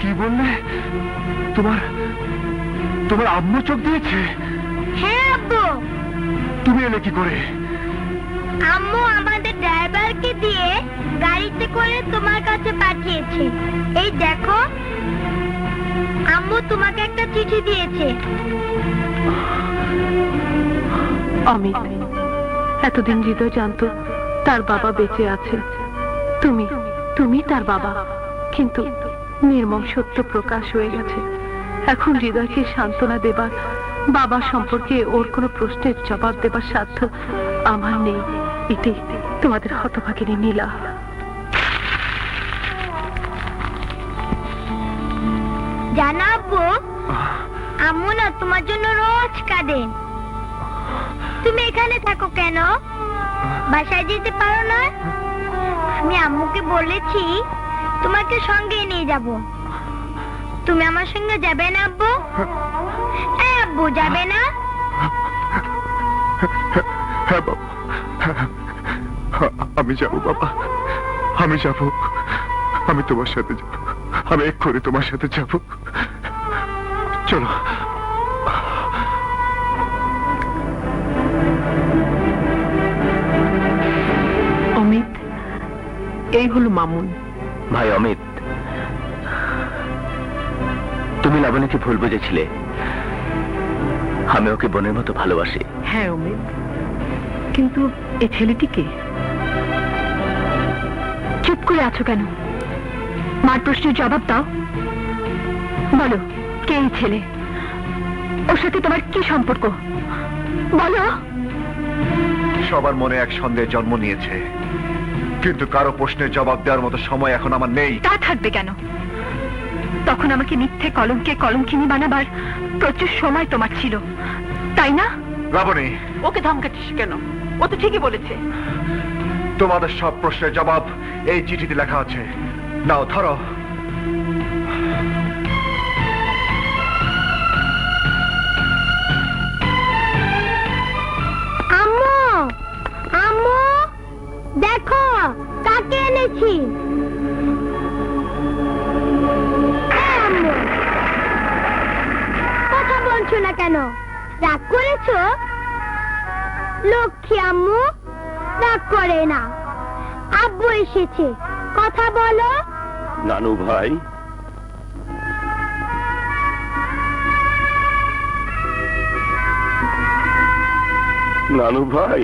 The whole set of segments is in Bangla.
কি বললে? তোমার তোমার আম্মু চোখ দিয়েছে? হ্যাঁ আব্বু। তুমি এলে কি করে? আম্মু আমাদের ড্রাইভারকে দিয়ে গাড়িতে করে তোমার কাছে পাঠিয়েছে। এই দেখো, আম্মু তোমাকে একটা চিঠি দিয়েছে। অমিত, এতদিন হৃদয় জানতো তার বাবা বেঁচে আছে। তুমি তার বাবা, কিন্তু নির্মম সত্য প্রকাশ হয়ে গেছে। এখন হৃদয়কে সান্ত্বনা দেবার, বাবা সম্পর্কে ওর কোনো প্রশ্নের জবাব দেবার সাধ্য আমার নেই। এটাই তোমাদের হতভাগিনী নীলা। জানো আব্বু, আম্মু না তোমার জন্য রোজ কাঁদে। তুমি এখানে থাকো কেন? বাসায় যেতে পারো না? আমি আম্মুকে বলেছি তোমাকে সঙ্গে নিয়ে যাব। তুমি আমার সঙ্গে যাবে না আব্বু? হ্যাঁ আব্বু, যাবে না? হ্যাঁ বাবা, আমি যাবো বাবা, আমি যাব। আমি তোমার সাথে যাব, আমি এক্ষুনি তোমার সাথে যাব। চলো। অমিত, এই হলো মামুন। ভাই অমিত, তুমি লাবণীকে ভুল বুঝেছিলে। আমি ওকে বোনের মতো ভালোবাসি। হ্যাঁ অমিত, কিন্তু এই ছেলেটিকে। চুপ করে আছো কেন? মার প্রশ্নের জবাব দাও। বলো, কে এই ছেলে? ওর সাথে তোমার কি সম্পর্ক? বলো। সবার মনে এক সন্দেহ জন্ম নিয়েছে, কিন্তু কারো প্রশ্নের জবাব দেওয়ার মতো সময় এখন আমার নেই। তা থাকবে কেন? তখন আমাকে মিথ্যে কলঙ্কে কলঙ্কিনী বানাবার প্রচুর সময় তোমার ছিল, তাই না? লাবণী, ওকে ধমকাচ্ছিস কেন? ও তো ঠিকই বলেছে। তোমাদের সব প্রশ্নের জবাব এই চিঠিতে লেখা আছে। নাও ধরো। আম্মু, আম্মু, দেখো কাকে এনেছি। হ্যাঁ, আম্মু। কথা বলছো না কেন? রাগ করেছো? লক্ষ্মী আম্মু, রাগ করে না। আব্বু এসেছে, কথা বলো। নানু ভাই, নানু ভাই,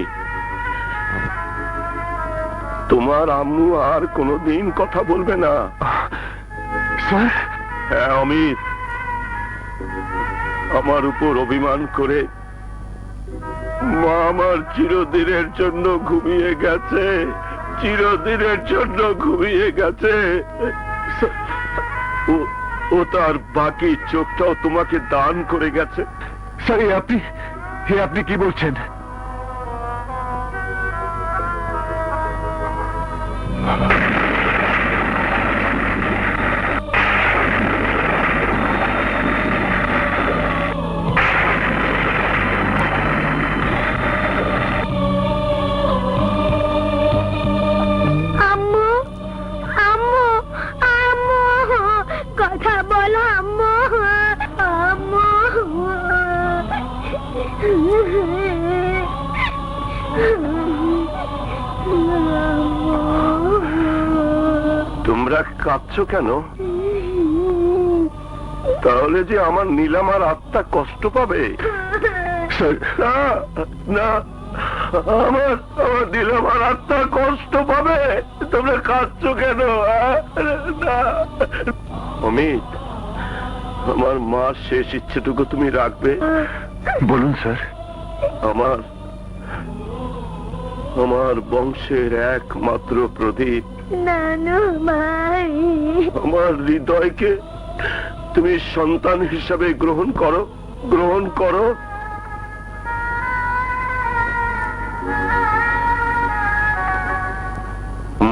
তোমার আম্মু আর কোনোদিন কথা বলবে না। স্যার? হ্যাঁ অমিত, আমার উপর অভিমান করে মা আমার চিরদিনের জন্য ঘুমিয়ে গেছে। চিরদিনের জন্য ঘুমিয়ে গেছে। ও তার বাকি চোখটাও তোমাকে দান করে গেছে। স্যার, আপনি কি বলছেন? আম্মু, আম্মু, আম্মু, কথা বলো আম্মু, আম্মু। তোমরা কাঁদছো কেন? তাহলে যে আমার নীলামার আত্মা কষ্ট পাবে। না না, আমার আমার নীলামার আত্মা কষ্ট পাবে। তোমরা কাঁদছো কেন? না অমিত, আমার মার শেষ ইচ্ছেটুকু তুমি রাখবে? বলুন স্যার। আমার আমার বংশের একমাত্র প্রদীপ, নানু ভাই, আমার হৃদয়কে তুমি সন্তান হিসাবে গ্রহণ করো, গ্রহণ করো।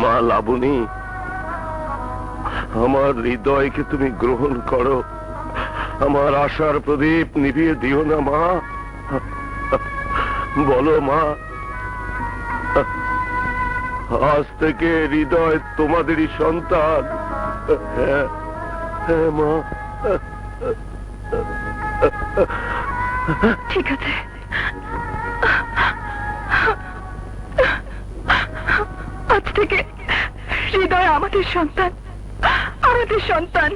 মা লাবণী, আমার হৃদয়কে তুমি গ্রহণ করো। আমার আশার প্রদীপ নিভিয়ে দিও না মা। বলো মা, আজ থেকে হৃদয় তোমাদেরই সন্তান। হ্যাঁ মা, ঠিক আছে, আজ থেকে হৃদয় আমাদের সন্তান, আমাদের সন্তান।